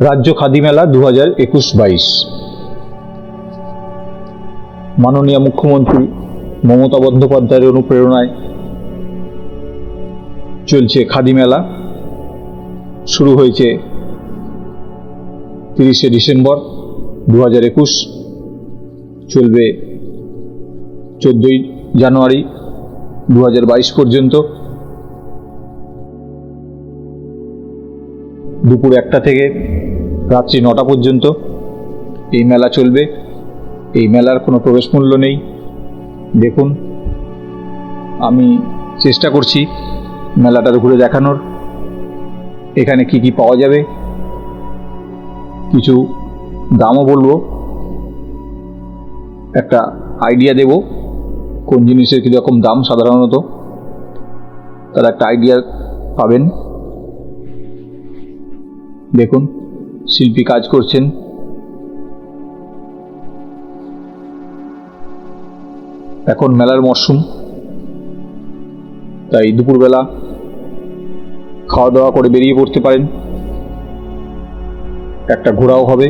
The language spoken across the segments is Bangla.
রাজ্য খাদি মেলা 2021-22। মাননীয় মুখ্যমন্ত্রী মমতা বন্দ্যোপাধ্যায়ের অনুপ্রেরণায় চলছে খাদি মেলা। শুরু হয়েছে 30শে ডিসেম্বর 2021, চলবে 14ই জানুয়ারি 2022 পর্যন্ত। দুপুর 1টা থেকে রাত্রি 9টা পর্যন্ত এই মেলা চলবে। এই মেলার কোনো প্রবেশ মূল্য নেই। দেখুন, আমি চেষ্টা করছি মেলাটা ঘুরে দেখানোর। এখানে কি কি পাওয়া যাবে, কিছু দামও বলবো, একটা আইডিয়া দেব কোন জিনিসের কীরকম দাম সাধারণত, তার একটা আইডিয়া পাবেন। দেখুন, শিল্পী কাজ করছেন। এখন মেলার মরশুম, তাই দুপুরবেলা খাওয়া দাওয়া করে বেরিয়ে পড়তে পারেন। একটা ঘোরাও হবে,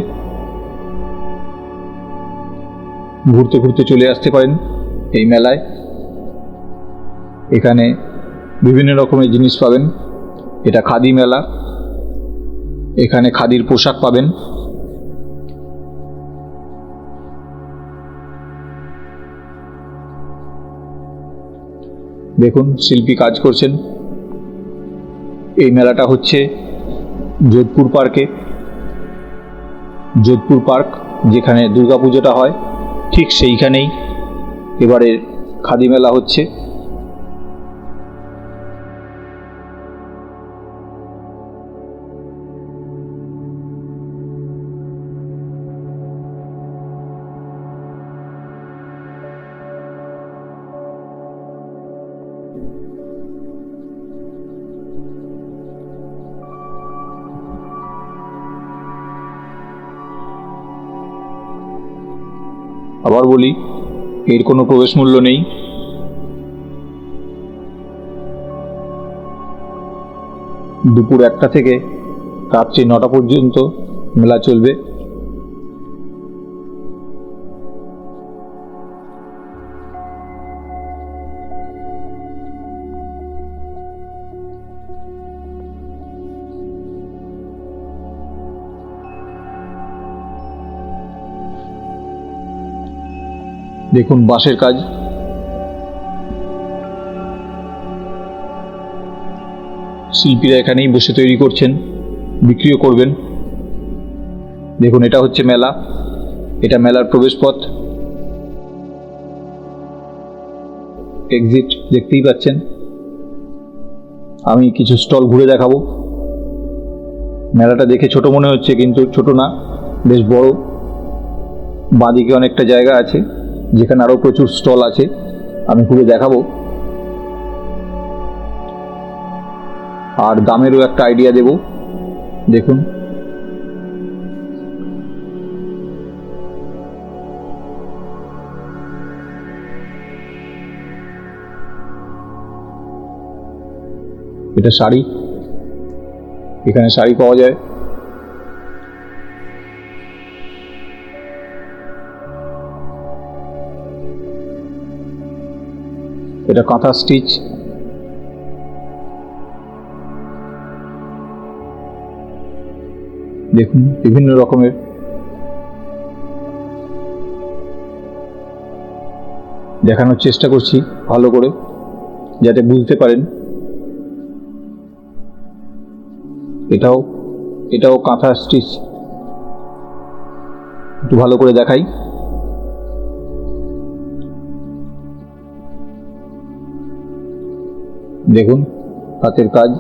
ঘুরতে ঘুরতে চলে আসতে পারেন এই মেলায়। এখানে বিভিন্ন রকমের জিনিস পাবেন। এটা খাদি মেলা, এখানে খাদির পোশাক পাবেন। দেখুন, শিল্পী কাজ করছেন। এই মেলাটা হচ্ছে যোধপুর পার্কে। যোধপুর পার্ক যেখানে দুর্গাপুজোটা হয়, ঠিক সেইখানেই এবারে খাদি মেলা হচ্ছে। আবার বলি, এর কোনো প্রবেশ মূল্য নেই। দুপুর 1টা থেকে রাত্রি 9টা পর্যন্ত মেলা চলবে। দেখুন, বাঁশের কাজ। শিল্পীরা এখানেই বসে তৈরি করছেন, বিক্রিও করবেন। দেখুন, এটা হচ্ছে মেলা, এটা মেলার প্রবেশপথ, এক্সিট দেখতেই পাচ্ছেন। আমি কিছু স্টল ঘুরে দেখাবো। মেলাটা দেখে ছোট মনে হচ্ছে, কিন্তু ছোট না, বেশ বড়। বাঁদিকে অনেকটা জায়গা আছে যেখানে আরও প্রচুর স্টল আছে, আমি ঘুরে দেখাবো। আর দামেরও একটা আইডিয়া দেব। দেখুন, এটা শাড়ি, এখানে শাড়ি পাওয়া যায়। এটা কাঁথা স্টিচ। দেখুন, বিভিন্ন রকমের। দেখানোর চেষ্টা করছি ভালো করে, যাতে বুঝতে পারেন। এটাও কাঁথা স্টিচ। একটু ভালো করে দেখাই। দেখুন, হাতের কাজ।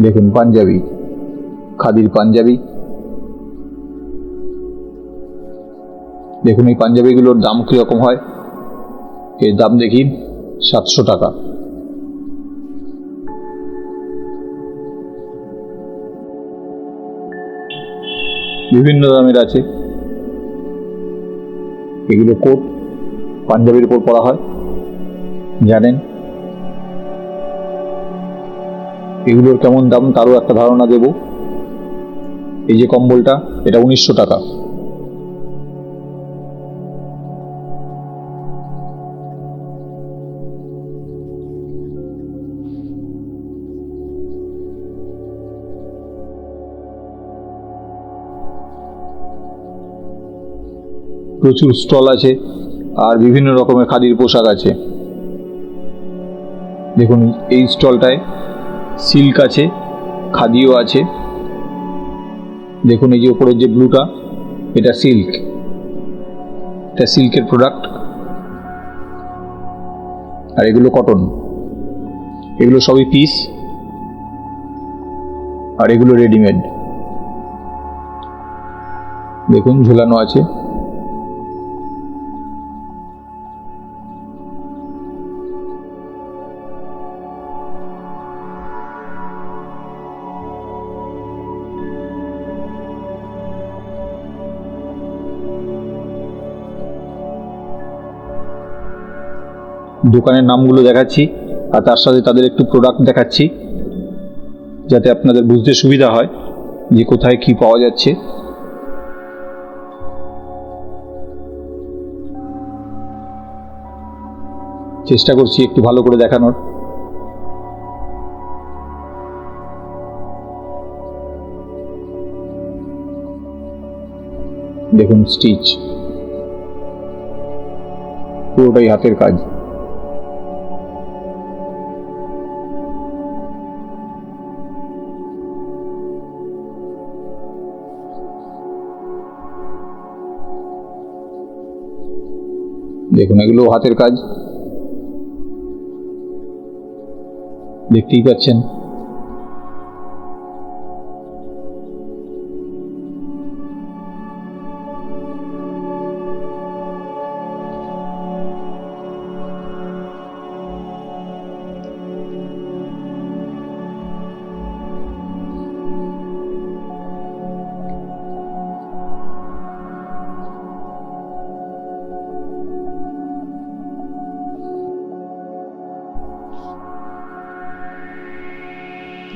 দেখুন, পাঞ্জাবি, খাদির পাঞ্জাবি। দেখুন, এই পাঞ্জাবিগুলোর দাম কীরকম হয়। এর দাম দেখি 700 টাকা। বিভিন্ন দামের আছে। এগুলো কোট পাঞ্জাবির উপর পরা হয়, জানেন। এগুলোর কেমন দাম তারও একটা ধারণা দেব। এই যে কম্বলটা, এটা 1900 টাকা। প্রচুর স্টল আছে আর বিভিন্ন রকমের খাদির পোশাক আছে। দেখুন এই স্টলটায় সিল্ক আছে, খাদিও আছে। দেখুন এই যে উপরের যে ব্লুটা, এটা সিল্ক, এটা সিল্কের প্রোডাক্ট। আর এগুলো কটন, এগুলো সবই পিস, আর এগুলো রেডিমেড। দেখুন ঝুলানো আছে। দোকানের নামগুলো দেখাচ্ছি আর তার সাথে তাদের একটু প্রোডাক্ট দেখাচ্ছি, যাতে আপনাদের বুঝতে সুবিধা হয় যে কোথায় কি পাওয়া যাচ্ছে। চেষ্টা করছি একটু ভালো করে দেখানোর। দেখুন স্টিচ, পুরোটাই হাতের কাজ। দেখুন এগুলো হাতের কাজ, দেখতেই পাচ্ছেন।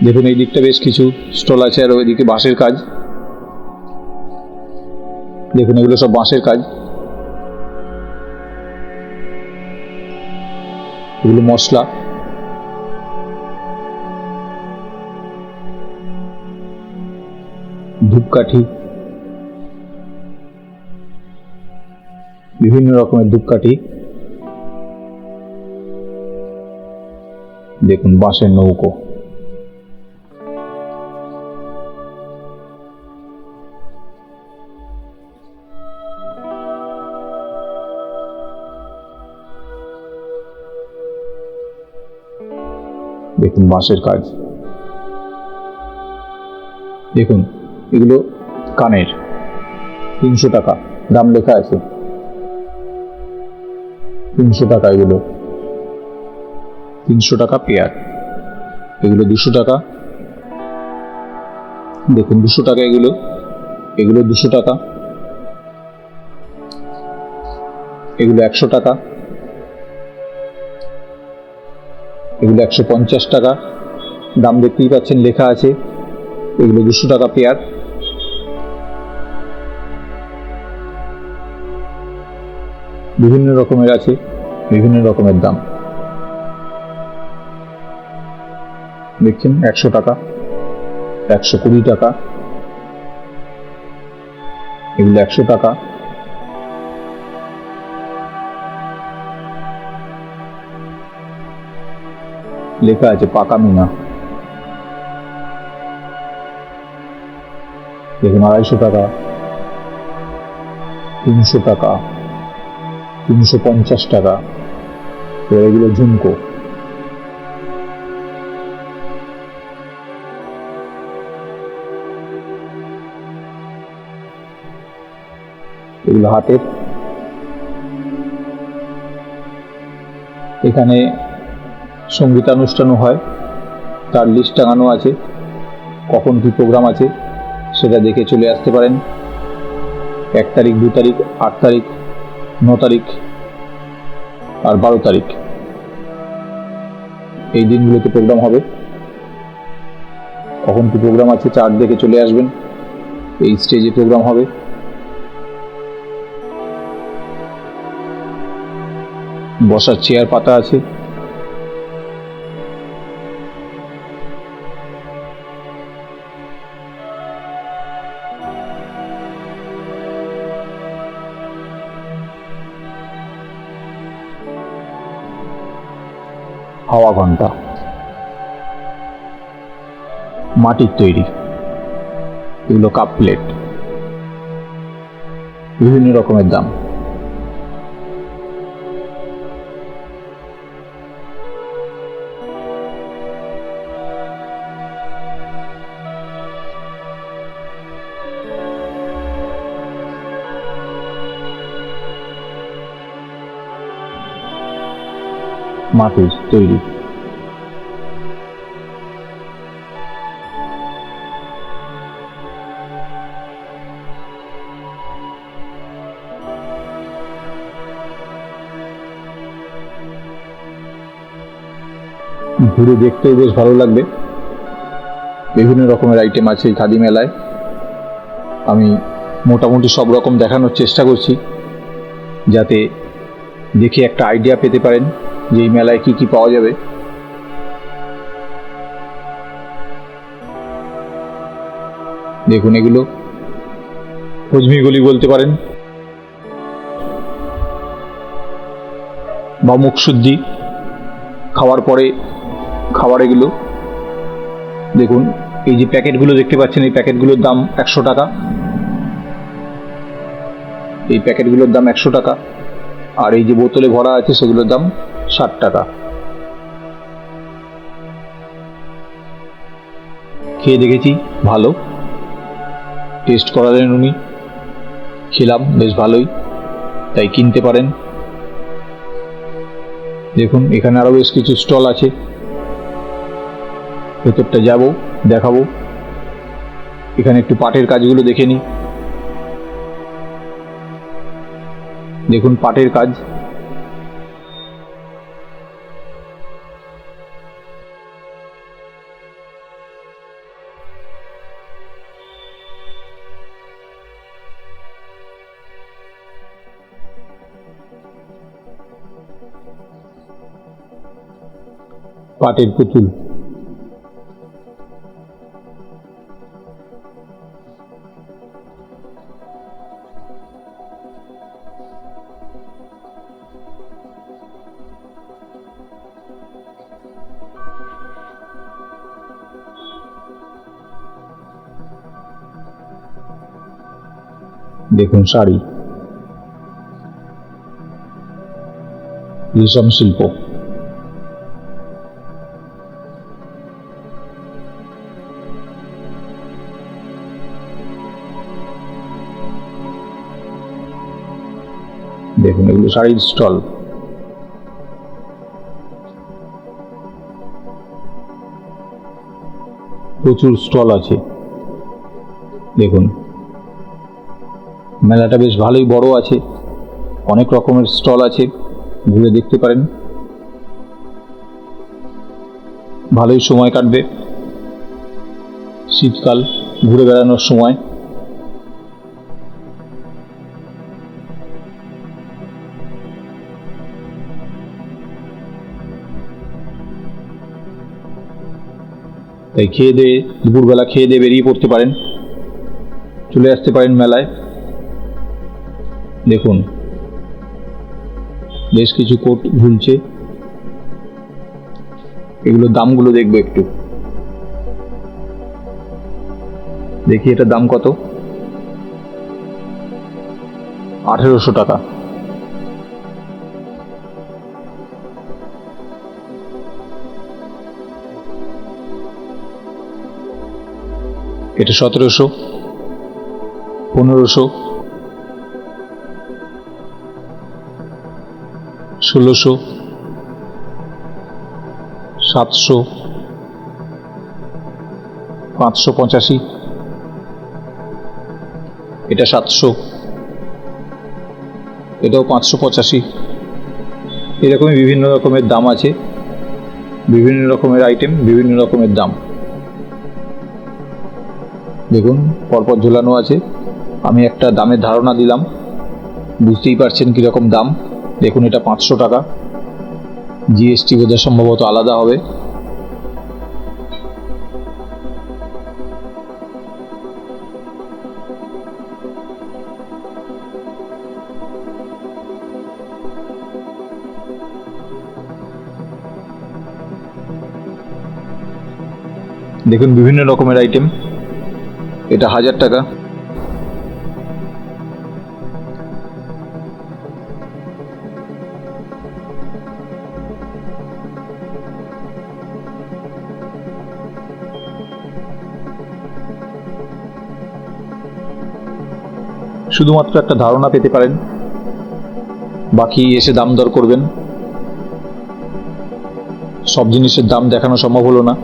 দেখুন এই দিকটা বেশ কিছু স্টল আছে, আর ওইদিকে বাঁশের কাজ। দেখুন এগুলো সব বাঁশের কাজ। এগুলো মশলা, ধূপকাঠি, বিভিন্ন রকমের ধূপকাঠি। দেখুন বাঁশের নৌকো, দেখুন বাঁশের কাজ। দেখুন এগুলো কানের, 300 টাকা দাম লেখা আছে, 300 টাকা। এগুলো 300 টাকা পেয়ার, এগুলো 200 টাকা। দেখুন 200 টাকা এগুলো, এগুলো 200 টাকা। এগুলো 100 টাকা, এগুলো 150 টাকা। দাম দেখতেই পাচ্ছেন লেখা আছে। এগুলো 200 টাকা পেয়ার। বিভিন্ন রকমের আছে, বিভিন্ন রকমের দাম। দেখছেন 100 টাকা, 120 টাকা, এগুলো 100 টাকা। লেখা আছে পাকা মিনা। দেখুন 250 টাকা, 300 টাকা, 350 টাকা। এগুলো ঝুমকো। এগুলো হাতের। এখানে সঙ্গীতানুষ্ঠানও হয়, তার লিস্ট টাঙানো আছে, কখন কি প্রোগ্রাম আছে সেটা দেখে চলে আসতে পারেন। 1 তারিখ, 2 তারিখ, 8 তারিখ 9 তারিখ আর 12 তারিখ এই দিনগুলোতে প্রোগ্রাম হবে। কখন কি প্রোগ্রাম আছে চার্ট দেখে চলে আসবেন। এই স্টেজে প্রোগ্রাম হবে। বসার চেয়ার পাতা আছে। হাওয়া ঘন্টা মাটির তৈরি, এগুলো কাপ প্লেট, বিভিন্ন রকমের দাম। মাটির তৈরি। ঘুরে দেখতেও বেশ ভালো লাগবে। বিভিন্ন রকমের আইটেম আছে এই খাদি মেলায়। আমি মোটামুটি সব রকম দেখানোর চেষ্টা করছি, যাতে দেখে একটা আইডিয়া পেতে পারেন যে এই মেলায় কি কি পাওয়া যাবে। দেখুন, এগুলো হজমিগুলি বলতে পারেন বা মুখশুদ্ধি, খাওয়ার পরে খাবার। এগুলো দেখুন, এই যে প্যাকেটগুলো দেখতে পাচ্ছেন, এই প্যাকেটগুলোর দাম 100 টাকা। এই প্যাকেটগুলোর দাম 100 টাকা। আর এই যে বোতলে ভরা আছে সেগুলোর দাম 60 টাকা। খেয়ে দেখেছি, ভালো। টেস্ট করালেন উনি, খেলাম, বেশ ভালোই, তাই কিনতে পারেন। দেখুন, এখানে আরো বেশ কিছু স্টল আছে। ভেতরটা যাব, দেখাবো। এখানে একটু পাটের কাজগুলো দেখে নিই। দেখুন, পাটের কাজ। পাটের পুতুল। দেখুন, শাড়ি, রেশম শিল্প। দেখুন, এগুলো শাড়ির স্টল। প্রচুর স্টল আছে। দেখুন, মেলাটা বেশ ভালোই বড় আছে, অনেক রকমের স্টল আছে, ঘুরে দেখতে পারেন। ভালোই সময় কাটবে, শীতকাল, ঘুরে বেড়ানোর সময়। তাই খেয়ে দিয়ে, দুপুরবেলা খেয়ে দিয়ে বেরিয়ে পড়তে পারেন, চলে আসতে পারেন মেলায়। দেখুন, বেশ কিছু কোট ঝুলছে। এগুলোর দামগুলো দেখবো একটু। দেখি এটার দাম কত। 1800 টাকা। এটা 1700, 1500, 1600, 700, 585, এটা 700, এটাও 585। এরকমই বিভিন্ন রকমের দাম আছে, বিভিন্ন রকমের আইটেম, বিভিন্ন রকমের দাম। দেখুন পরপর ঝোলানো আছে। আমি একটা দামের ধারণা দিলাম, বুঝতেই পারছেন কীরকম দাম। দেখুন এটা 500 টাকা, জিএসটি বোধহয় সম্ভবত আলাদা হবে। দেখুন বিভিন্ন রকমের আইটেম, এটা 1000 টাকা। শুধুমাত্র একটা ধারণা পেতে পারেন, বাকি এসে দাম দর করবেন। সব জিনিসের দাম দেখানো সম্ভব হলো না।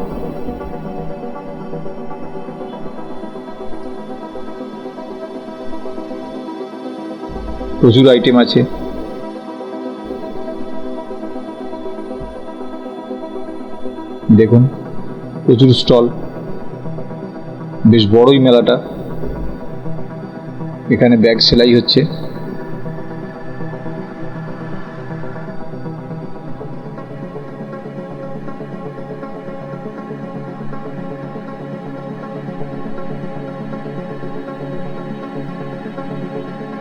প্রচুর আইটেম আছে। দেখুন প্রচুর স্টল, বেশ বড়ই মেলাটা। এখানে ব্যাগ সেলাই হচ্ছে।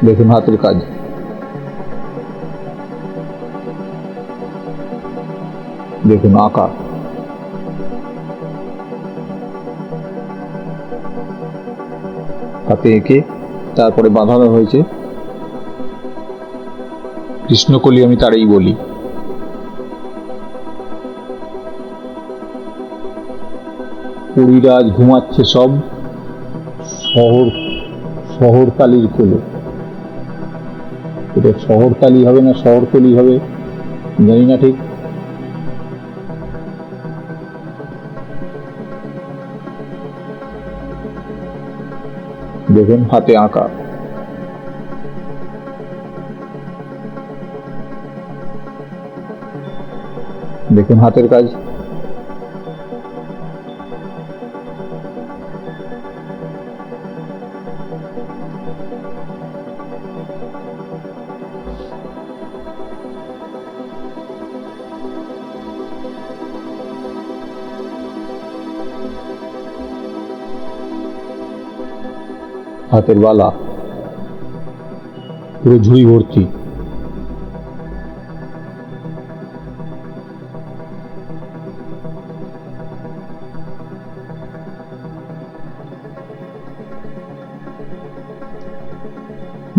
দেখুন হাতের কাজ, দেখুন আঁকা। হাতে এঁকে তারপরে বাঁধানো হয়েছে। কৃষ্ণকলি আমি তারই বলি। পরিরাজ ঘুমাচ্ছে সব, শহরতলির কোলে। এটা শহরতলি হবে না শহরতলি হবে জানি না ঠিক। দেখুন হাতে আঁকা। দেখুন হাতের কাজ। হাতের বালা পুরো ঝুড়ি ভর্তি।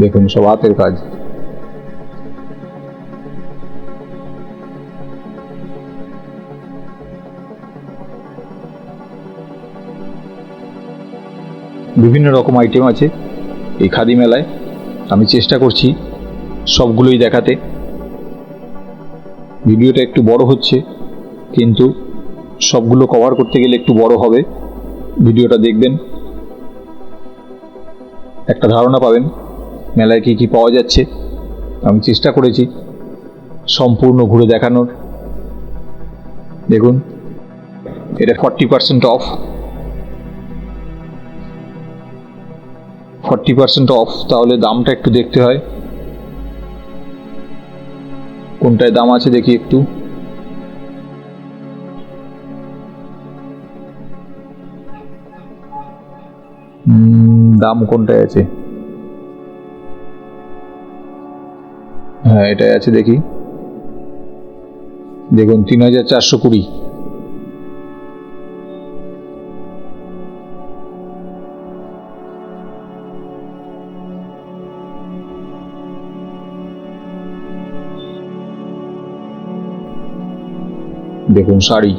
দেখুন সব হাতের কাজ। বিভিন্ন রকম আইটেম আছে এই খাদি মেলায়। আমি চেষ্টা করছি সবগুলোই দেখাতে। ভিডিওটা একটু বড় হচ্ছে, কিন্তু সবগুলো কভার করতে গেলে একটু বড় হবে। ভিডিওটা দেখবেন, একটা ধারণা পাবেন মেলায় কী কী পাওয়া যাচ্ছে। আমি চেষ্টা করেছি সম্পূর্ণ ঘুরে দেখানোর। দেখুন এটা 40% অফ। 40% অফ, তাহলে দামটা একটু দেখতে হয় কোনটায় দাম আছে দেখি একটু। দাম কোনটায় আছে? হ্যাঁ এটাই আছে, দেখি। দেখুন 3420। দেখুন শাড়ি।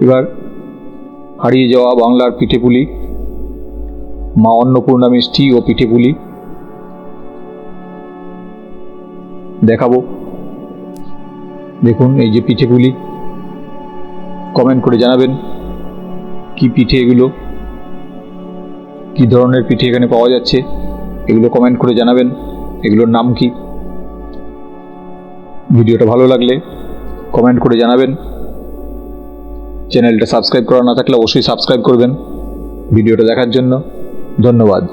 এবার হারিয়ে যাওয়া বাংলার পিঠেপুলি, মা অন্নপূর্ণা মিষ্টি ও পিঠেপুলি দেখাবো। দেখুন এই যে পিঠেগুলি, কমেন্ট করে জানাবেন কি পিঠে এগুলো, কি ধরনের পিঠে এখানে পাওয়া যাচ্ছে, এগুলো কমেন্ট করে জানাবেন এগুলোর নাম কি। ভিডিওটা ভালো লাগলে কমেন্ট করে জানাবেন। চ্যানেলটা সাবস্ক্রাইব করা না থাকলে অবশ্যই সাবস্ক্রাইব করবেন। ভিডিওটা দেখার জন্য ধন্যবাদ।